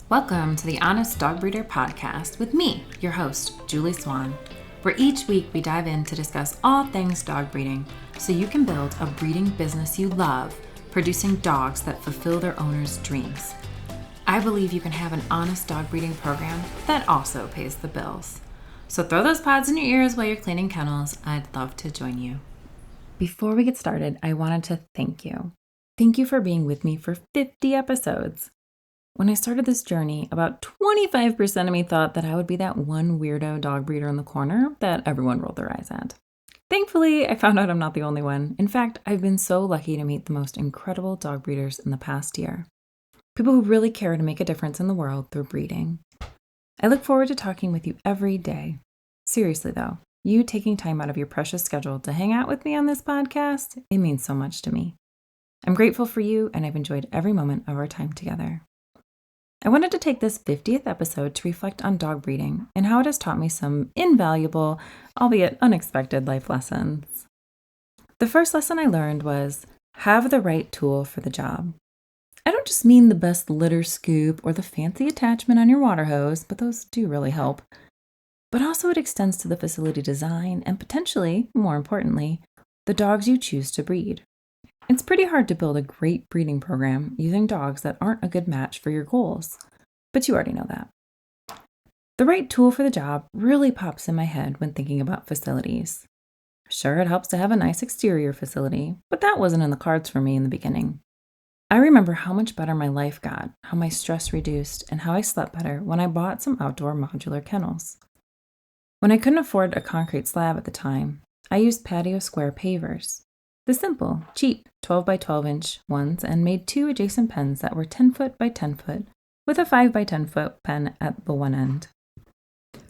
Welcome to the Honest Dog Breeder Podcast with me, your host, Julie Swan, where each week we dive in to discuss all things dog breeding so you can build a breeding business you love, producing dogs that fulfill their owners' dreams. I believe you can have an honest dog breeding program that also pays the bills. So throw those pods in your ears while you're cleaning kennels. I'd love to join you. Before we get started, I wanted to thank you. Thank you for being with me for 50 episodes. When I started this journey, about 25% of me thought that I would be that one weirdo dog breeder in the corner that everyone rolled their eyes at. Thankfully, I found out I'm not the only one. In fact, I've been so lucky to meet the most incredible dog breeders in the past year. People who really care to make a difference in the world through breeding. I look forward to talking with you every day. Seriously though, you taking time out of your precious schedule to hang out with me on this podcast, it means so much to me. I'm grateful for you, and I've enjoyed every moment of our time together. I wanted to take this 50th episode to reflect on dog breeding and how it has taught me some invaluable, albeit unexpected, life lessons. The first lesson I learned was have the right tool for the job. I don't just mean the best litter scoop or the fancy attachment on your water hose, but those do really help. But also it extends to the facility design and potentially, more importantly, the dogs you choose to breed. It's pretty hard to build a great breeding program using dogs that aren't a good match for your goals, but you already know that. The right tool for the job really pops in my head when thinking about facilities. Sure, it helps to have a nice exterior facility, but that wasn't in the cards for me in the beginning. I remember how much better my life got, how my stress reduced, and how I slept better when I bought some outdoor modular kennels. When I couldn't afford a concrete slab at the time, I used patio square pavers. The simple, cheap 12 by 12 inch ones, and made two adjacent pens that were 10 foot by 10 foot with a 5 by 10 foot pen at the one end.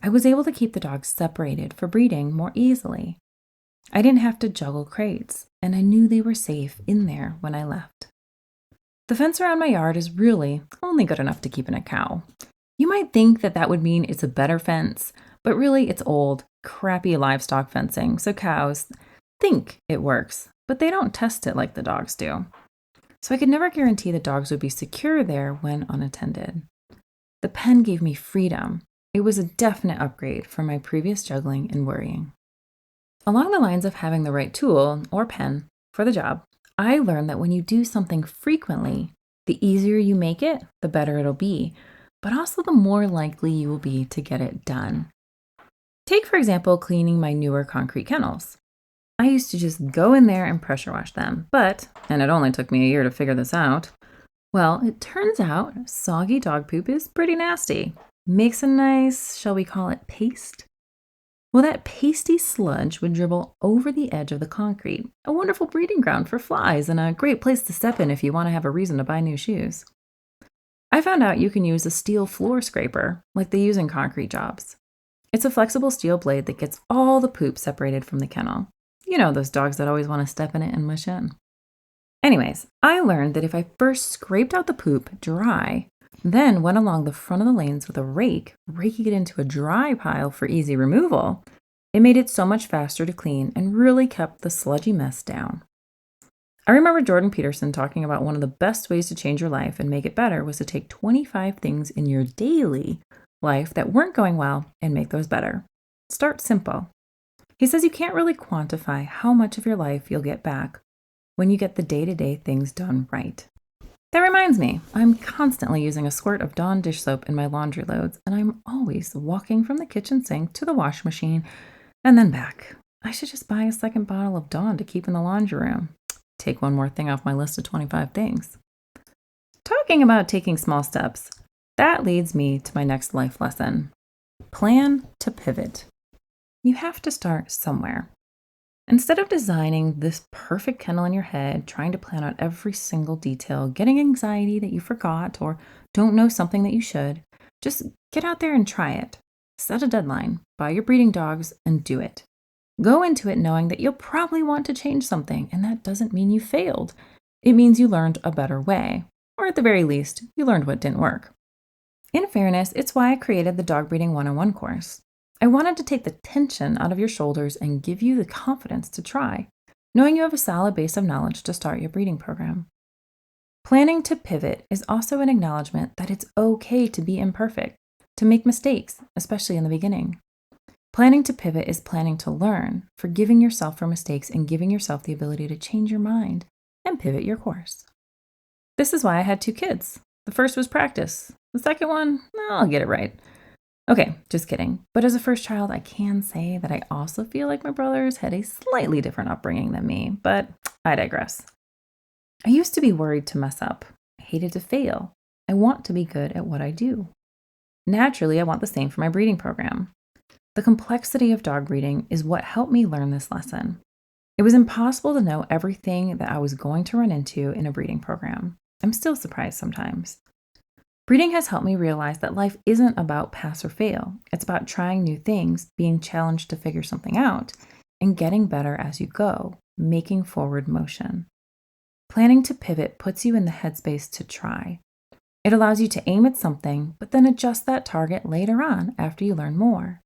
I was able to keep the dogs separated for breeding more easily. I didn't have to juggle crates, and I knew they were safe in there when I left. The fence around my yard is really only good enough to keep in a cow. You might think that would mean it's a better fence, but really it's old, crappy livestock fencing, so cows think it works, but they don't test it like the dogs do. So I could never guarantee the dogs would be secure there when unattended. The pen gave me freedom. It was a definite upgrade from my previous juggling and worrying. Along the lines of having the right tool, or pen, for the job, I learned that when you do something frequently, the easier you make it, the better it'll be, but also the more likely you will be to get it done. Take, for example, cleaning my newer concrete kennels. I used to just go in there and pressure wash them, and it only took me a year to figure this out, well, it turns out soggy dog poop is pretty nasty. Makes a nice, shall we call it, paste? Well, that pasty sludge would dribble over the edge of the concrete, a wonderful breeding ground for flies and a great place to step in if you want to have a reason to buy new shoes. I found out you can use a steel floor scraper, like they use in concrete jobs. It's a flexible steel blade that gets all the poop separated from the kennel. You know, those dogs that always want to step in it and mush in. Anyways, I learned that if I first scraped out the poop dry, then went along the front of the lanes with a rake, raking it into a dry pile for easy removal, it made it so much faster to clean and really kept the sludgy mess down. I remember Jordan Peterson talking about one of the best ways to change your life and make it better was to take 25 things in your daily life that weren't going well and make those better. Start simple. He says you can't really quantify how much of your life you'll get back when you get the day-to-day things done right. That reminds me, I'm constantly using a squirt of Dawn dish soap in my laundry loads, and I'm always walking from the kitchen sink to the wash machine and then back. I should just buy a second bottle of Dawn to keep in the laundry room. Take one more thing off my list of 25 things. Talking about taking small steps, that leads me to my next life lesson. Plan to pivot. You have to start somewhere. Instead of designing this perfect kennel in your head, trying to plan out every single detail, getting anxiety that you forgot or don't know something that you should, just get out there and try it. Set a deadline, buy your breeding dogs, and do it. Go into it knowing that you'll probably want to change something, and that doesn't mean you failed. It means you learned a better way, or at the very least, you learned what didn't work. In fairness, it's why I created the Dog Breeding 101 course. I wanted to take the tension out of your shoulders and give you the confidence to try, knowing you have a solid base of knowledge to start your breeding program. Planning to pivot is also an acknowledgement that it's okay to be imperfect, to make mistakes, especially in the beginning. Planning to pivot is planning to learn, forgiving yourself for mistakes and giving yourself the ability to change your mind and pivot your course. This is why I had 2 kids. The first was practice. The second one, I'll get it right. Okay, just kidding. But as a first child, I can say that I also feel like my brothers had a slightly different upbringing than me, but I digress. I used to be worried to mess up. I hated to fail. I want to be good at what I do. Naturally, I want the same for my breeding program. The complexity of dog breeding is what helped me learn this lesson. It was impossible to know everything that I was going to run into in a breeding program. I'm still surprised sometimes. Breeding has helped me realize that life isn't about pass or fail. It's about trying new things, being challenged to figure something out, and getting better as you go, making forward motion. Planning to pivot puts you in the headspace to try. It allows you to aim at something, but then adjust that target later on after you learn more.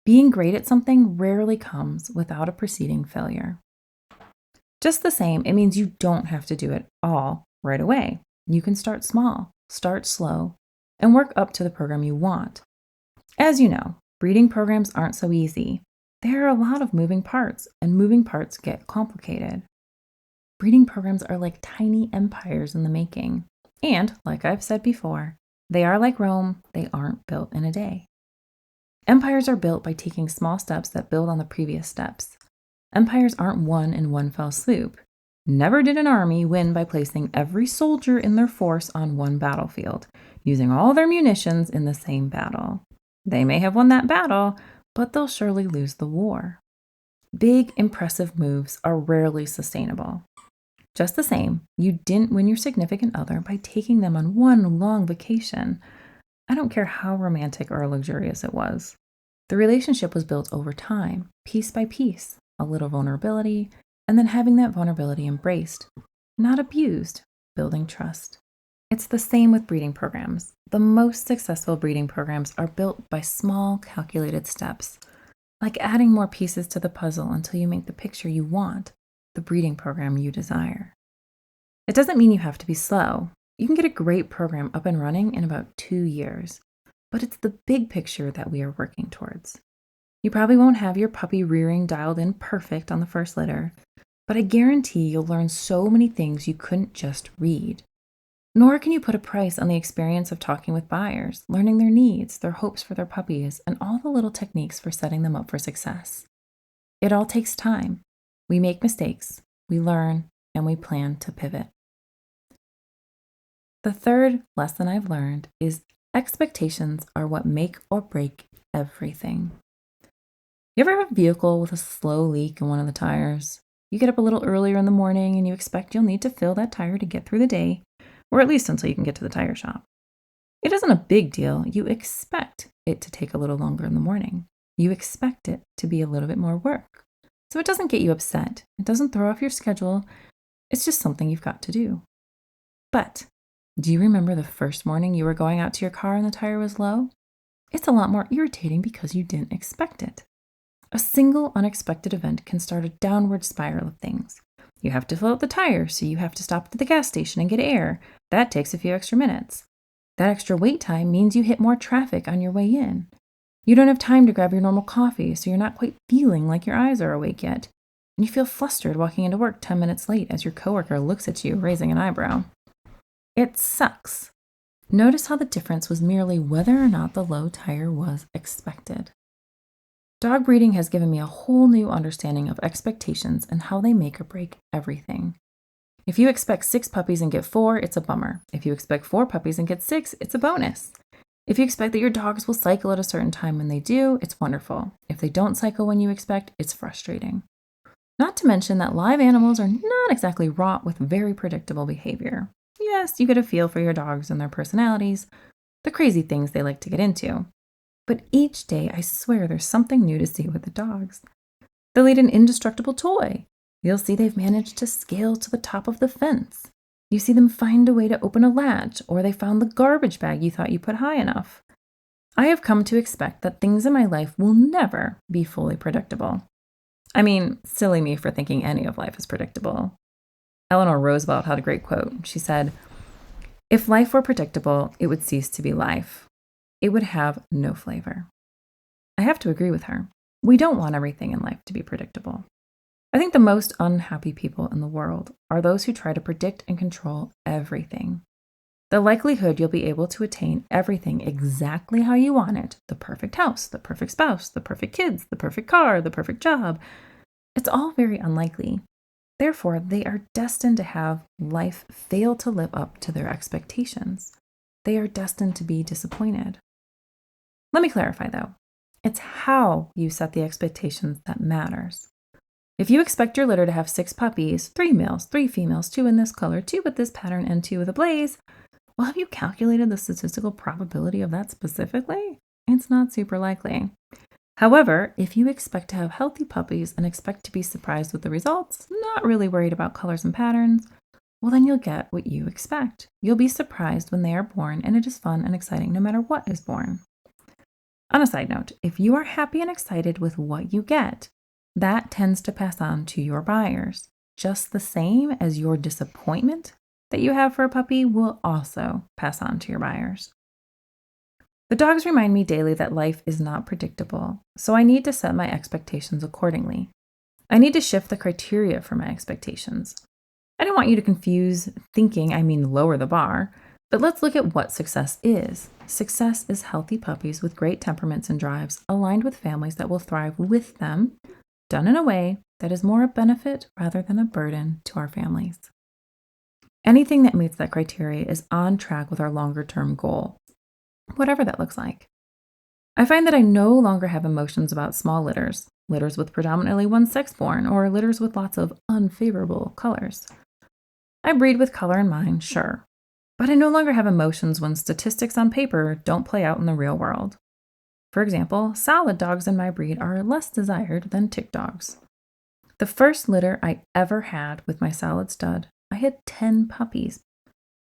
Being great at something rarely comes without a preceding failure. Just the same, it means you don't have to do it all right away. You can start small, start slow, and work up to the program you want. As you know, breeding programs aren't so easy. There are a lot of moving parts, and moving parts get complicated. Breeding programs are like tiny empires in the making. And, like I've said before, they are like Rome, they aren't built in a day. Empires are built by taking small steps that build on the previous steps. Empires aren't won in one fell swoop. Never did an army win by placing every soldier in their force on one battlefield, using all their munitions in the same battle. They may have won that battle, but they'll surely lose the war. Big, impressive moves are rarely sustainable. Just the same, you didn't win your significant other by taking them on one long vacation. I don't care how romantic or luxurious it was. The relationship was built over time, piece by piece, a little vulnerability, and then having that vulnerability embraced, not abused, building trust. It's the same with breeding programs. The most successful breeding programs are built by small, calculated steps, like adding more pieces to the puzzle until you make the picture you want, the breeding program you desire. It doesn't mean you have to be slow. You can get a great program up and running in about 2 years, but it's the big picture that we are working towards. You probably won't have your puppy rearing dialed in perfect on the first litter, but I guarantee you'll learn so many things you couldn't just read. Nor can you put a price on the experience of talking with buyers, learning their needs, their hopes for their puppies, and all the little techniques for setting them up for success. It all takes time. We make mistakes, we learn, and we plan to pivot. The third lesson I've learned is expectations are what make or break everything. You ever have a vehicle with a slow leak in one of the tires? You get up a little earlier in the morning and you expect you'll need to fill that tire to get through the day, or at least until you can get to the tire shop. It isn't a big deal. You expect it to take a little longer in the morning. You expect it to be a little bit more work. So it doesn't get you upset. It doesn't throw off your schedule. It's just something you've got to do. But do you remember the first morning you were going out to your car and the tire was low? It's a lot more irritating because you didn't expect it. A single unexpected event can start a downward spiral of things. You have to fill up the tire, so you have to stop at the gas station and get air. That takes a few extra minutes. That extra wait time means you hit more traffic on your way in. You don't have time to grab your normal coffee, so you're not quite feeling like your eyes are awake yet. And you feel flustered walking into work 10 minutes late as your coworker looks at you, raising an eyebrow. It sucks. Notice how the difference was merely whether or not the low tire was expected. Dog breeding has given me a whole new understanding of expectations and how they make or break everything. If you expect 6 puppies and get 4, it's a bummer. If you expect 4 puppies and get 6, it's a bonus. If you expect that your dogs will cycle at a certain time when they do, it's wonderful. If they don't cycle when you expect, it's frustrating. Not to mention that live animals are not exactly wrought with very predictable behavior. Yes, you get a feel for your dogs and their personalities, the crazy things they like to get into. But each day, I swear there's something new to see with the dogs. They'll eat an indestructible toy. You'll see they've managed to scale to the top of the fence. You see them find a way to open a latch, or they found the garbage bag you thought you put high enough. I have come to expect that things in my life will never be fully predictable. I mean, silly me for thinking any of life is predictable. Eleanor Roosevelt had a great quote. She said, If life were predictable, it would cease to be life. It would have no flavor. I have to agree with her. We don't want everything in life to be predictable. I think the most unhappy people in the world are those who try to predict and control everything. The likelihood you'll be able to attain everything exactly how you want it, the perfect house, the perfect spouse, the perfect kids, the perfect car, the perfect job, it's all very unlikely. Therefore, they are destined to have life fail to live up to their expectations. They are destined to be disappointed. Let me clarify though. It's how you set the expectations that matters. If you expect your litter to have 6 puppies, 3 males, 3 females, 2 in this color, 2 with this pattern, and 2 with a blaze, well, have you calculated the statistical probability of that specifically? It's not super likely. However, if you expect to have healthy puppies and expect to be surprised with the results, not really worried about colors and patterns, well, then you'll get what you expect. You'll be surprised when they are born, and it is fun and exciting no matter what is born. On a side note, if you are happy and excited with what you get, that tends to pass on to your buyers, just the same as your disappointment that you have for a puppy will also pass on to your buyers. The dogs remind me daily that life is not predictable, so I need to set my expectations accordingly. I need to shift the criteria for my expectations. I don't want you to confuse thinking, I mean lower the bar, but let's look at what success is. Success is healthy puppies with great temperaments and drives, aligned with families that will thrive with them, done in a way that is more a benefit rather than a burden to our families. Anything that meets that criteria is on track with our longer-term goal, whatever that looks like. I find that I no longer have emotions about small litters with predominantly one sex born, or litters with lots of unfavorable colors. I breed with color in mind, sure, but I no longer have emotions when statistics on paper don't play out in the real world. For example, salad dogs in my breed are less desired than tick dogs. The first litter I ever had with my salad stud, I had 10 puppies.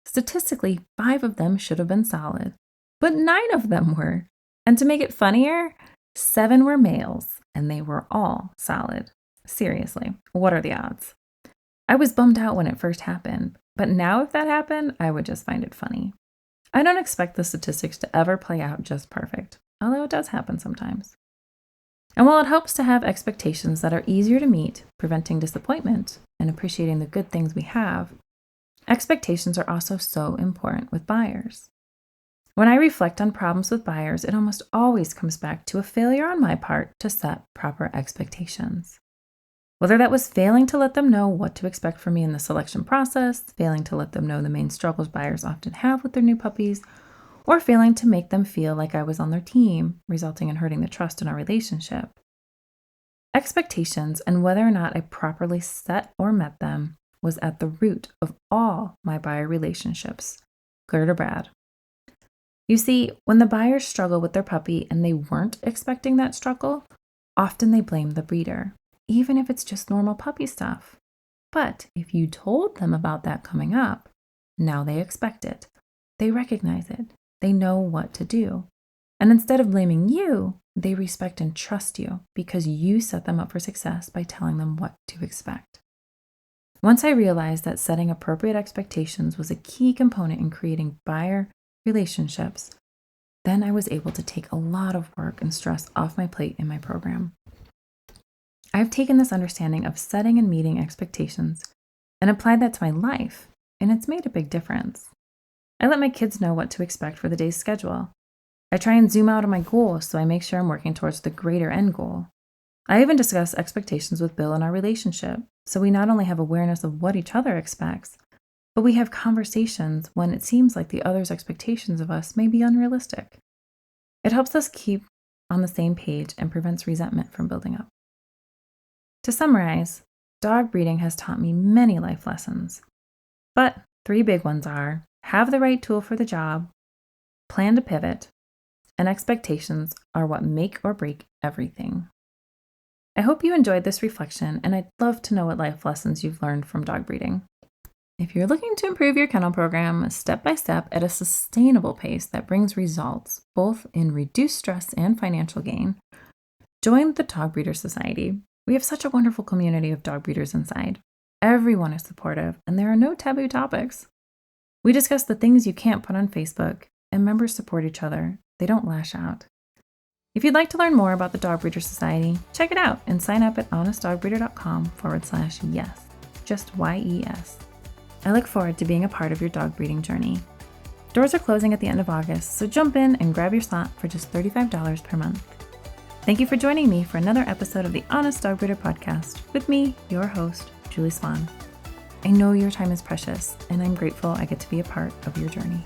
Statistically, 5 of them should have been solid, but 9 of them were. And to make it funnier, 7 were males, and they were all solid. Seriously, what are the odds? I was bummed out when it first happened, but now if that happened, I would just find it funny. I don't expect the statistics to ever play out just perfect, although it does happen sometimes. And while it helps to have expectations that are easier to meet, preventing disappointment and appreciating the good things we have, expectations are also so important with buyers. When I reflect on problems with buyers, it almost always comes back to a failure on my part to set proper expectations. Whether that was failing to let them know what to expect from me in the selection process, failing to let them know the main struggles buyers often have with their new puppies, or failing to make them feel like I was on their team, resulting in hurting the trust in our relationship. Expectations and whether or not I properly set or met them was at the root of all my buyer relationships, good or bad. You see, when the buyers struggle with their puppy and they weren't expecting that struggle, often they blame the breeder, even if it's just normal puppy stuff. But if you told them about that coming up, now they expect it. They recognize it. They know what to do. And instead of blaming you, they respect and trust you because you set them up for success by telling them what to expect. Once I realized that setting appropriate expectations was a key component in creating buyer relationships, then I was able to take a lot of work and stress off my plate in my program. I've taken this understanding of setting and meeting expectations and applied that to my life, and it's made a big difference. I let my kids know what to expect for the day's schedule. I try and zoom out on my goals so I make sure I'm working towards the greater end goal. I even discuss expectations with Bill in our relationship, so we not only have awareness of what each other expects, but we have conversations when it seems like the other's expectations of us may be unrealistic. It helps us keep on the same page and prevents resentment from building up. To summarize, dog breeding has taught me many life lessons, but 3 big ones are: have the right tool for the job, plan to pivot, and expectations are what make or break everything. I hope you enjoyed this reflection, and I'd love to know what life lessons you've learned from dog breeding. If you're looking to improve your kennel program step by step at a sustainable pace that brings results, both in reduced stress and financial gain, join the Dog Breeder Society. We have such a wonderful community of dog breeders inside. Everyone is supportive, and there are no taboo topics. We discuss the things you can't put on Facebook, and members support each other. They don't lash out. If you'd like to learn more about the Dog Breeder Society, check it out and sign up at honestdogbreeder.com/yes. Just YES. I look forward to being a part of your dog breeding journey. Doors are closing at the end of August, so jump in and grab your slot for just $35 per month. Thank you for joining me for another episode of the Honest Dog Breeder Podcast with me, your host, Julie Swan. I know your time is precious, and I'm grateful I get to be a part of your journey.